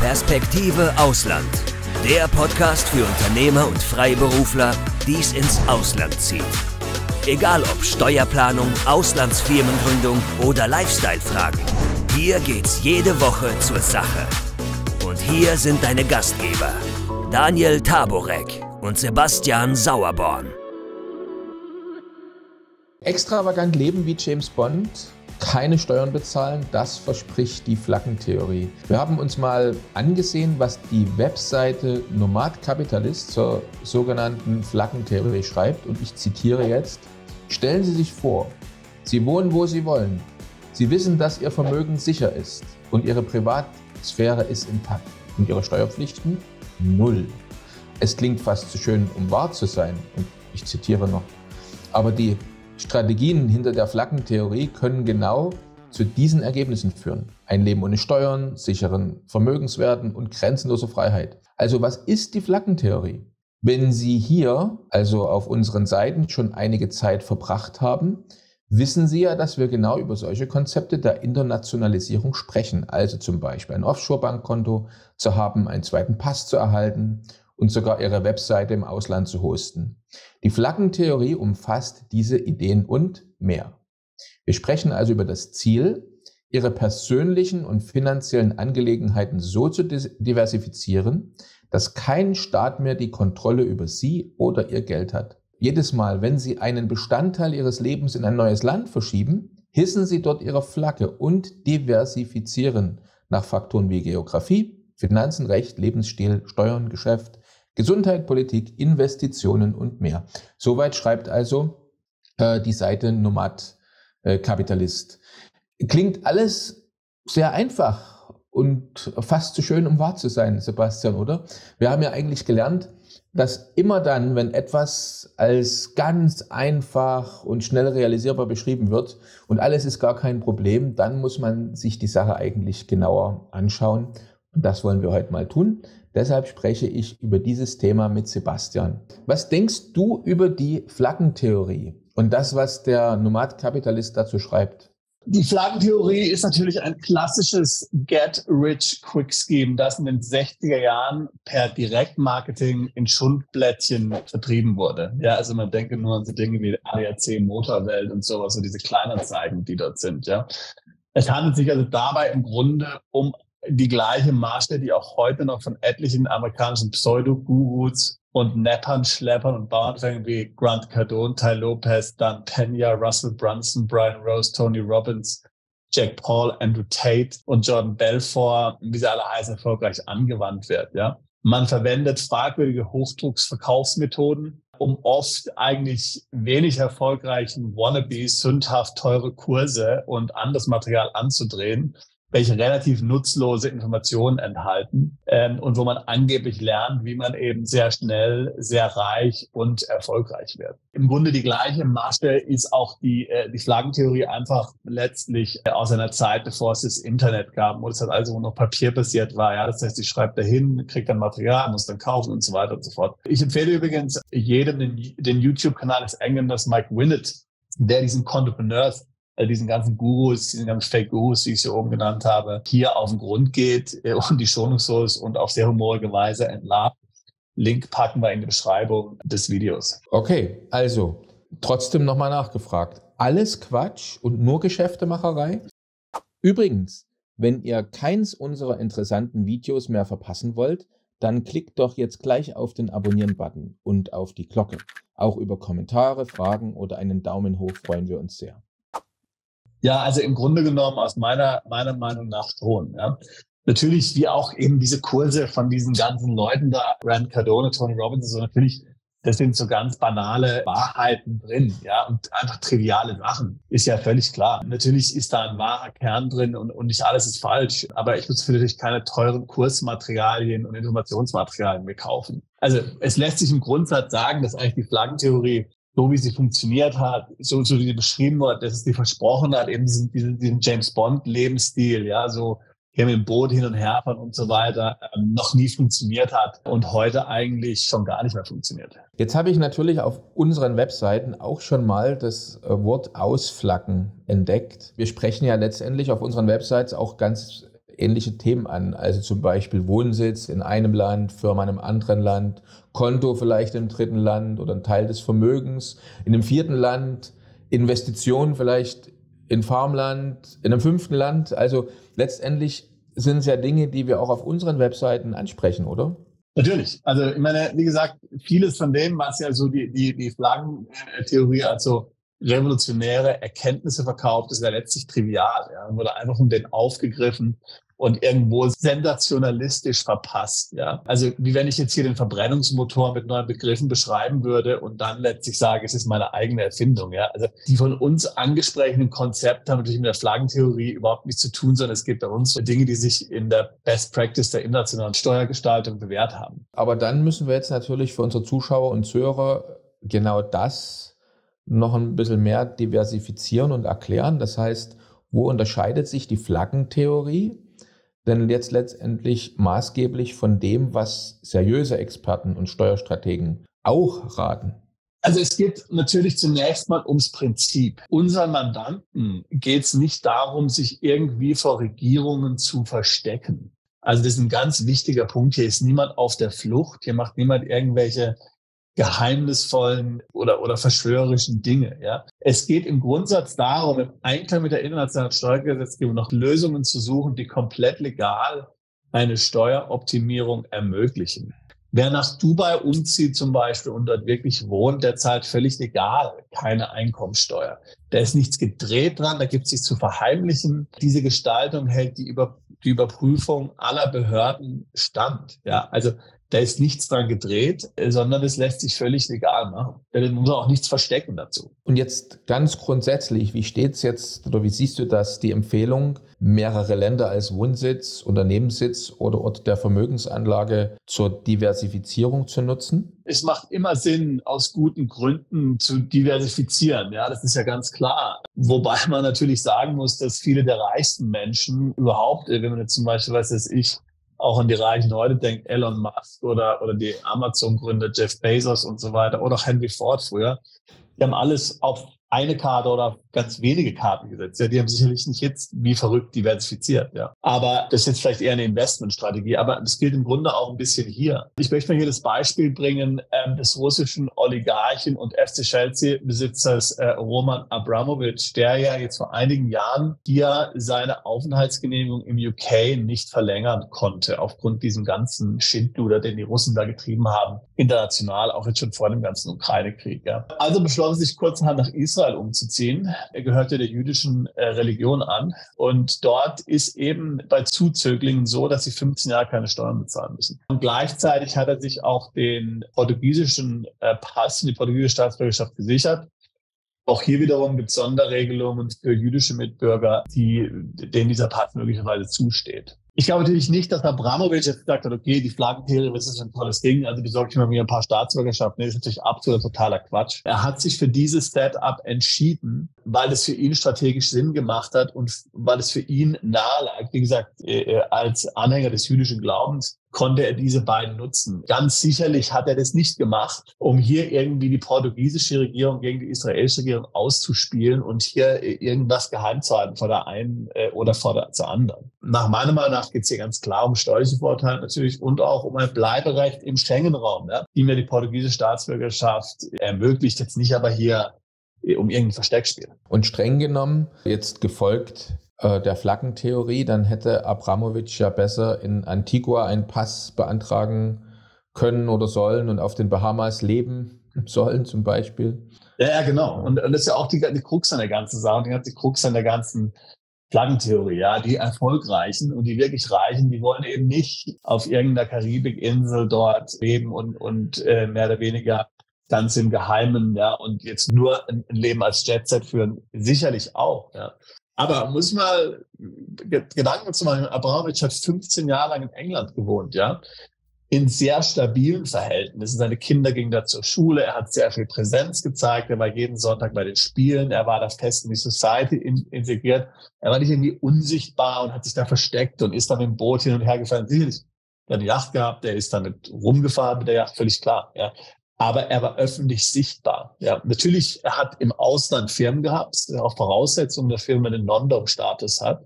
Perspektive Ausland. Der Podcast für Unternehmer und Freiberufler, die es ins Ausland zieht. Egal ob Steuerplanung, Auslandsfirmengründung oder Lifestyle-Fragen. Hier geht's jede Woche zur Sache. Und hier sind deine Gastgeber, Daniel Taborek und Sebastian Sauerborn. Extravagant leben wie James Bond, keine Steuern bezahlen, das verspricht die Flaggentheorie. Wir haben uns mal angesehen, was die Webseite Nomad Capitalist zur sogenannten Flaggentheorie schreibt, und ich zitiere jetzt: Stellen Sie sich vor, Sie wohnen, wo Sie wollen. Sie wissen, dass Ihr Vermögen sicher ist und Ihre Privatsphäre ist intakt und Ihre Steuerpflichten null. Es klingt fast zu schön, um wahr zu sein, und ich zitiere noch: Aber die Strategien hinter der Flaggentheorie können genau zu diesen Ergebnissen führen. Ein Leben ohne Steuern, sicheren Vermögenswerten und grenzenloser Freiheit. Also was ist die Flaggentheorie? Wenn Sie hier, also auf unseren Seiten, schon einige Zeit verbracht haben, wissen Sie ja, dass wir genau über solche Konzepte der Internationalisierung sprechen. Also zum Beispiel ein Offshore-Bankkonto zu haben, einen zweiten Pass zu erhalten und sogar Ihre Webseite im Ausland zu hosten. Die Flaggentheorie umfasst diese Ideen und mehr. Wir sprechen also über das Ziel, Ihre persönlichen und finanziellen Angelegenheiten so zu diversifizieren, dass kein Staat mehr die Kontrolle über Sie oder Ihr Geld hat. Jedes Mal, wenn Sie einen Bestandteil Ihres Lebens in ein neues Land verschieben, hissen Sie dort Ihre Flagge und diversifizieren nach Faktoren wie Geografie, Finanzen, Recht, Lebensstil, Steuern, Geschäft, Gesundheit, Politik, Investitionen und mehr. Soweit schreibt also die Seite Nomad Capitalist. Klingt alles sehr einfach und fast zu schön, um wahr zu sein, Sebastian, oder? Wir haben ja eigentlich gelernt, dass immer dann, wenn etwas als ganz einfach und schnell realisierbar beschrieben wird und alles ist gar kein Problem, dann muss man sich die Sache eigentlich genauer anschauen. Und das wollen wir heute mal tun. Deshalb spreche ich über dieses Thema mit Sebastian. Was denkst du über die Flaggentheorie und das, was der Nomad Capitalist dazu schreibt? Die Flaggentheorie ist natürlich ein klassisches Get-Rich-Quick-Scheme, das in den 60er Jahren per Direktmarketing in Schundblättchen vertrieben wurde. Ja, also man denke nur an so Dinge wie ADAC, Motorwelt und sowas, so diese Kleinanzeigen, die dort sind. Ja, es handelt sich also dabei im Grunde um die gleiche Marke, die auch heute noch von etlichen amerikanischen Pseudo-Gurus und Neppern, Schleppern und Bauernfängern wie Grant Cardone, Ty Lopez, Dan Pena, Russell Brunson, Brian Rose, Tony Robbins, Jack Paul, Andrew Tate und Jordan Belfort, wie sie alle heißen, erfolgreich angewandt wird. Ja, man verwendet fragwürdige Hochdrucksverkaufsmethoden, um oft eigentlich wenig erfolgreichen Wannabes sündhaft teure Kurse und anderes Material anzudrehen, welche relativ nutzlose Informationen enthalten und wo man angeblich lernt, wie man eben sehr schnell, sehr reich und erfolgreich wird. Im Grunde die gleiche Masche ist auch die Flaggentheorie einfach letztlich aus einer Zeit, bevor es das Internet gab, wo es halt also noch papierbasiert war. Ja, das heißt, ich schreibe dahin, kriege dann Material, muss dann kaufen und so weiter und so fort. Ich empfehle übrigens jedem den YouTube-Kanal des Engländers Mike Winnet, der diesen Entrepreneurs, diesen ganzen Gurus, diesen ganzen Fake-Gurus, wie ich sie oben genannt habe, hier auf den Grund geht und die schonungslos und auf sehr humorige Weise entlarvt. Link packen wir in die Beschreibung des Videos. Okay, also trotzdem nochmal nachgefragt. Alles Quatsch und nur Geschäftemacherei? Übrigens, wenn ihr keins unserer interessanten Videos mehr verpassen wollt, dann klickt doch jetzt gleich auf den Abonnieren-Button und auf die Glocke. Auch über Kommentare, Fragen oder einen Daumen hoch freuen wir uns sehr. Ja, also im Grunde genommen aus meiner Meinung nach schon. Ja. Natürlich, wie auch eben diese Kurse von diesen ganzen Leuten da, Grant Cardone, Tony Robbins, so natürlich, das sind so ganz banale Wahrheiten drin, ja, und einfach triviale Sachen. Ist ja völlig klar. Natürlich ist da ein wahrer Kern drin und nicht alles ist falsch. Aber ich muss natürlich keine teuren Kursmaterialien und Informationsmaterialien mehr kaufen. Also es lässt sich im Grundsatz sagen, dass eigentlich die Flaggentheorie, so wie sie funktioniert hat, so wie sie beschrieben wird, dass es die versprochen hat, eben diesen James Bond-Lebensstil, ja, so hier mit dem Boot hin und her fahren und so weiter, noch nie funktioniert hat und heute eigentlich schon gar nicht mehr funktioniert. Jetzt habe ich natürlich auf unseren Webseiten auch schon mal das Wort Ausflaggen entdeckt. Wir sprechen ja letztendlich auf unseren Websites auch ganz ähnliche Themen an. Also zum Beispiel Wohnsitz in einem Land, Firma in einem anderen Land, Konto vielleicht im dritten Land oder ein Teil des Vermögens in einem vierten Land, Investitionen vielleicht in Farmland, in einem fünften Land. Also letztendlich sind es ja Dinge, die wir auch auf unseren Webseiten ansprechen, oder? Natürlich. Also ich meine, wie gesagt, vieles von dem, was ja so die Flaggentheorie als so revolutionäre Erkenntnisse verkauft, ist ja letztlich trivial. Ja, wurde einfach von denen aufgegriffen und irgendwo sensationalistisch verpasst. Ja, also wie wenn ich jetzt hier den Verbrennungsmotor mit neuen Begriffen beschreiben würde und dann letztlich sage, es ist meine eigene Erfindung. Ja, also die von uns angesprochenen Konzepte haben natürlich mit der Flaggentheorie überhaupt nichts zu tun, sondern es geht bei uns Dinge, die sich in der Best Practice der internationalen Steuergestaltung bewährt haben. Aber dann müssen wir jetzt natürlich für unsere Zuschauer und Zuhörer genau das noch ein bisschen mehr diversifizieren und erklären. Das heißt, wo unterscheidet sich die Flaggentheorie denn jetzt letztendlich maßgeblich von dem, was seriöse Experten und Steuerstrategen auch raten? Also es geht natürlich zunächst mal ums Prinzip. Unseren Mandanten geht es nicht darum, sich irgendwie vor Regierungen zu verstecken. Also das ist ein ganz wichtiger Punkt. Hier ist niemand auf der Flucht. Hier macht niemand irgendwelche geheimnisvollen oder verschwörerischen Dinge. Ja, es geht im Grundsatz darum, im Einklang mit der internationalen Steuergesetzgebung noch Lösungen zu suchen, die komplett legal eine Steueroptimierung ermöglichen. Wer nach Dubai umzieht zum Beispiel und dort wirklich wohnt, der zahlt völlig legal keine Einkommensteuer. Da ist nichts gedreht dran, da gibt es nichts zu verheimlichen. Diese Gestaltung hält die Überprüfung aller Behörden stand. Ja, also da ist nichts dran gedreht, sondern es lässt sich völlig legal machen. Da muss man auch nichts verstecken dazu. Und jetzt ganz grundsätzlich, wie steht es jetzt oder wie siehst du das, die Empfehlung, mehrere Länder als Wohnsitz, Unternehmenssitz oder Ort der Vermögensanlage zur Diversifizierung zu nutzen? Es macht immer Sinn, aus guten Gründen zu diversifizieren. Ja, das ist ja ganz klar. Wobei man natürlich sagen muss, dass viele der reichsten Menschen überhaupt, wenn man jetzt zum Beispiel, auch an die Reichen heute denkt, Elon Musk oder die Amazon-Gründer Jeff Bezos und so weiter oder auch Henry Ford früher, die haben alles auf eine Karte oder auf ganz wenige Karten gesetzt. Ja, die haben sicherlich nicht jetzt wie verrückt diversifiziert. Ja, aber das ist jetzt vielleicht eher eine Investmentstrategie. Aber das gilt im Grunde auch ein bisschen hier. Ich möchte mal hier das Beispiel bringen des russischen Oligarchen und FC Chelsea-Besitzers Roman Abramovich, der ja jetzt vor einigen Jahren hier seine Aufenthaltsgenehmigung im UK nicht verlängern konnte aufgrund diesem ganzen Schindluder, den die Russen da getrieben haben, international, auch jetzt schon vor dem ganzen Ukraine-Krieg. Ja. Also beschloss sich kurzerhand nach Israel umzuziehen. Er gehörte der jüdischen Religion an. Und dort ist eben bei Zuzöglingen so, dass sie 15 Jahre keine Steuern bezahlen müssen. Und gleichzeitig hat er sich auch den portugiesischen Pass und die portugiesische Staatsbürgerschaft gesichert. Auch hier wiederum gibt es Sonderregelungen für jüdische Mitbürger, denen dieser Pass möglicherweise zusteht. Ich glaube natürlich nicht, dass Abramovich jetzt gesagt hat, okay, die Flaggentheorie, das ist ein tolles Ding, also besorge ich mir ein paar Staatsbürgerschaften. Nee, das ist natürlich absolut totaler Quatsch. Er hat sich für dieses Setup entschieden, weil es für ihn strategisch Sinn gemacht hat und weil es für ihn nahe lag. Wie gesagt, als Anhänger des jüdischen Glaubens konnte er diese beiden nutzen. Ganz sicherlich hat er das nicht gemacht, um hier irgendwie die portugiesische Regierung gegen die israelische Regierung auszuspielen und hier irgendwas geheim zu halten vor der einen oder vor der anderen. Nach meiner Meinung nach geht es hier ganz klar um steuerliche Vorteile natürlich und auch um ein Bleiberecht im Schengen-Raum, ja, die mir die portugiesische Staatsbürgerschaft ermöglicht, jetzt nicht aber hier um irgendein Versteckspiel. Und streng genommen, jetzt gefolgt der Flaggentheorie, dann hätte Abramovich ja besser in Antigua einen Pass beantragen können oder sollen und auf den Bahamas leben sollen zum Beispiel. Ja, genau. Und das ist ja auch die Krux an der ganzen Sache, die Krux an der ganzen Flaggentheorie. Ja, die Erfolgreichen und die wirklich Reichen, die wollen eben nicht auf irgendeiner Karibikinsel dort leben und mehr oder weniger ganz im Geheimen, ja, und jetzt nur ein Leben als Jetset führen. Sicherlich auch, ja. Aber muss ich mal Gedanken zu machen, Abramovich hat 15 Jahre lang in England gewohnt, ja, in sehr stabilen Verhältnissen. Seine Kinder gingen da zur Schule, er hat sehr viel Präsenz gezeigt, er war jeden Sonntag bei den Spielen, er war da fest in die Society integriert, er war nicht irgendwie unsichtbar und hat sich da versteckt und ist dann mit dem Boot hin und her gefahren. Sicherlich, er hat eine Yacht gehabt, er ist damit rumgefahren mit der Yacht, völlig klar, ja. Aber er war öffentlich sichtbar. Ja, natürlich, er hat im Ausland Firmen gehabt, auch Voraussetzungen der Firma den Non-Dom-Status hat.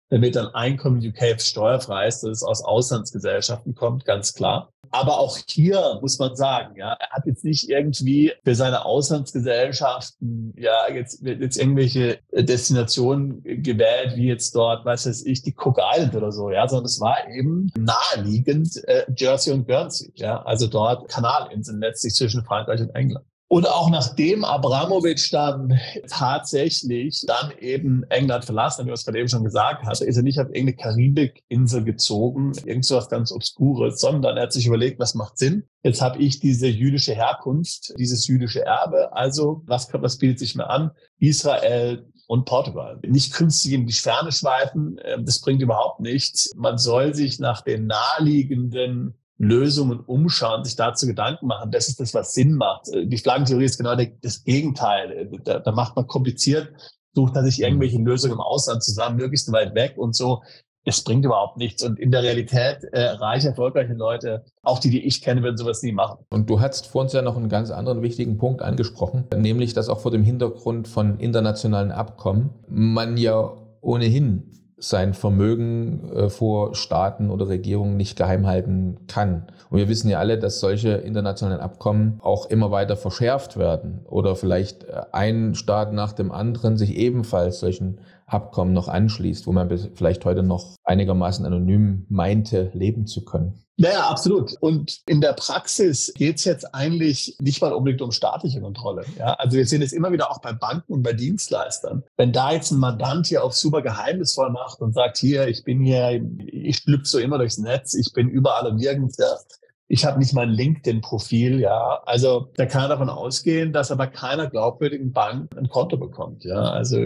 damit ein Einkommen UK steuerfrei ist, dass es aus Auslandsgesellschaften kommt, ganz klar. Aber auch hier muss man sagen, ja, er hat jetzt nicht irgendwie für seine Auslandsgesellschaften jetzt irgendwelche Destinationen gewählt, wie jetzt dort, was weiß ich, die Cook Island oder so, ja, sondern es war eben naheliegend Jersey und Guernsey, ja, also dort Kanalinseln letztlich zwischen Frankreich und England. Und auch nachdem Abramovich dann tatsächlich dann eben England verlassen, wie wir es gerade eben schon gesagt hatte, ist er nicht auf irgendeine Karibikinsel gezogen, irgend so was ganz Obskures, sondern er hat sich überlegt, was macht Sinn? Jetzt habe ich diese jüdische Herkunft, dieses jüdische Erbe. Also was bietet sich mir an? Israel und Portugal. Nicht künstlich in die Ferne schweifen, das bringt überhaupt nichts. Man soll sich nach den naheliegenden Lösungen umschauen, sich dazu Gedanken machen. Das ist das, was Sinn macht. Die Flaggentheorie ist genau das Gegenteil. Da macht man kompliziert, sucht man sich irgendwelche Lösungen im Ausland zusammen, möglichst weit weg und so. Das bringt überhaupt nichts. Und in der Realität reiche, erfolgreiche Leute, auch die ich kenne, würden sowas nie machen. Und du hast vor uns ja noch einen ganz anderen wichtigen Punkt angesprochen, nämlich, dass auch vor dem Hintergrund von internationalen Abkommen man ja ohnehin sein Vermögen vor Staaten oder Regierungen nicht geheim halten kann. Und wir wissen ja alle, dass solche internationalen Abkommen auch immer weiter verschärft werden oder vielleicht ein Staat nach dem anderen sich ebenfalls solchen Abkommen noch anschließt, wo man vielleicht heute noch einigermaßen anonym meinte, leben zu können. Ja, absolut. Und in der Praxis geht es jetzt eigentlich nicht mal unbedingt um staatliche Kontrolle. Ja, also wir sehen es immer wieder auch bei Banken und bei Dienstleistern. Wenn da jetzt ein Mandant hier auf super geheimnisvoll macht und sagt, hier, ich bin hier, ich schlüpfe so immer durchs Netz, ich bin überall und nirgends, ja. Ich habe nicht mal ein LinkedIn-Profil, ja. Also da kann er davon ausgehen, dass er bei keiner glaubwürdigen Bank ein Konto bekommt, ja. Also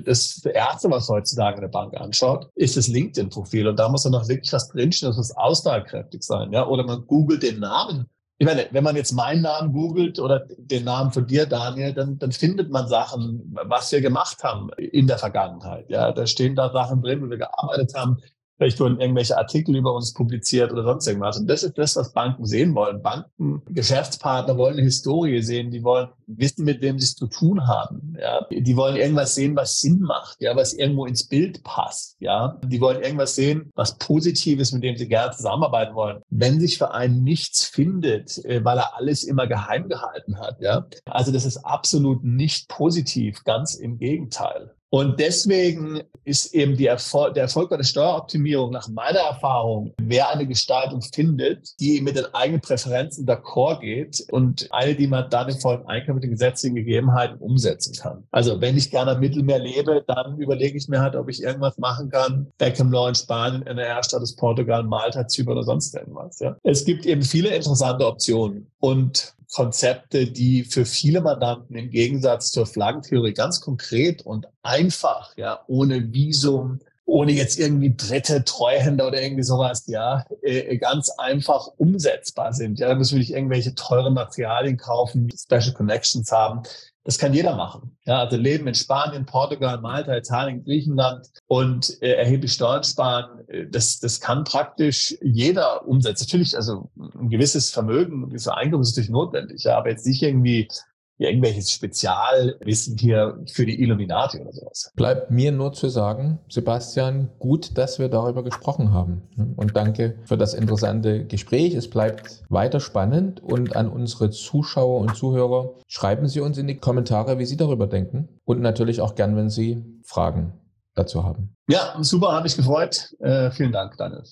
das Erste, was heutzutage eine Bank anschaut, ist das LinkedIn-Profil. Und da muss dann noch wirklich was drinstehen, das muss aussagekräftig sein, ja. Oder man googelt den Namen. Ich meine, wenn man jetzt meinen Namen googelt oder den Namen von dir, Daniel, dann findet man Sachen, was wir gemacht haben in der Vergangenheit, ja. Da stehen da Sachen drin, wo wir gearbeitet haben. Vielleicht wurden irgendwelche Artikel über uns publiziert oder sonst irgendwas. Und das ist das, was Banken sehen wollen. Banken, Geschäftspartner wollen eine Historie sehen. Die wollen wissen, mit wem sie es zu tun haben. Ja, die wollen irgendwas sehen, was Sinn macht, ja, was irgendwo ins Bild passt. Ja, die wollen irgendwas sehen, was positiv ist, mit dem sie gerne zusammenarbeiten wollen. Wenn sich für einen nichts findet, weil er alles immer geheim gehalten hat, ja, also das ist absolut nicht positiv, ganz im Gegenteil. Und deswegen ist eben der Erfolg bei der Steueroptimierung nach meiner Erfahrung, wer eine Gestaltung findet, die mit den eigenen Präferenzen d'accord geht und eine, die man dann im vollen Einklang mit den gesetzlichen Gegebenheiten umsetzen kann. Also wenn ich gerne am Mittelmeer lebe, dann überlege ich mir halt, ob ich irgendwas machen kann. Beckham Law in Spanien, NR-Staat ist Portugal, Malta, Zypern oder sonst irgendwas. Ja. Es gibt eben viele interessante Optionen und Konzepte, die für viele Mandanten im Gegensatz zur Flaggentheorie ganz konkret und einfach, ja, ohne Visum, ohne jetzt irgendwie dritte Treuhänder oder irgendwie sowas, ja, ganz einfach umsetzbar sind. Ja, da müssen wir nicht irgendwelche teuren Materialien kaufen, Special Connections haben. Das kann jeder machen. Ja, also leben in Spanien, Portugal, Malta, Italien, Griechenland und erheblich Steuern sparen. Das kann praktisch jeder umsetzen. Natürlich, also ein gewisses Vermögen, ein gewisses Einkommen ist natürlich notwendig, ja, aber jetzt nicht irgendwie irgendwelches Spezialwissen hier für die Illuminati oder sowas. Bleibt mir nur zu sagen, Sebastian, gut, dass wir darüber gesprochen haben. Und danke für das interessante Gespräch. Es bleibt weiter spannend und an unsere Zuschauer und Zuhörer, schreiben Sie uns in die Kommentare, wie Sie darüber denken und natürlich auch gern, wenn Sie Fragen dazu haben. Ja, super, hat mich gefreut. Vielen Dank, Daniel.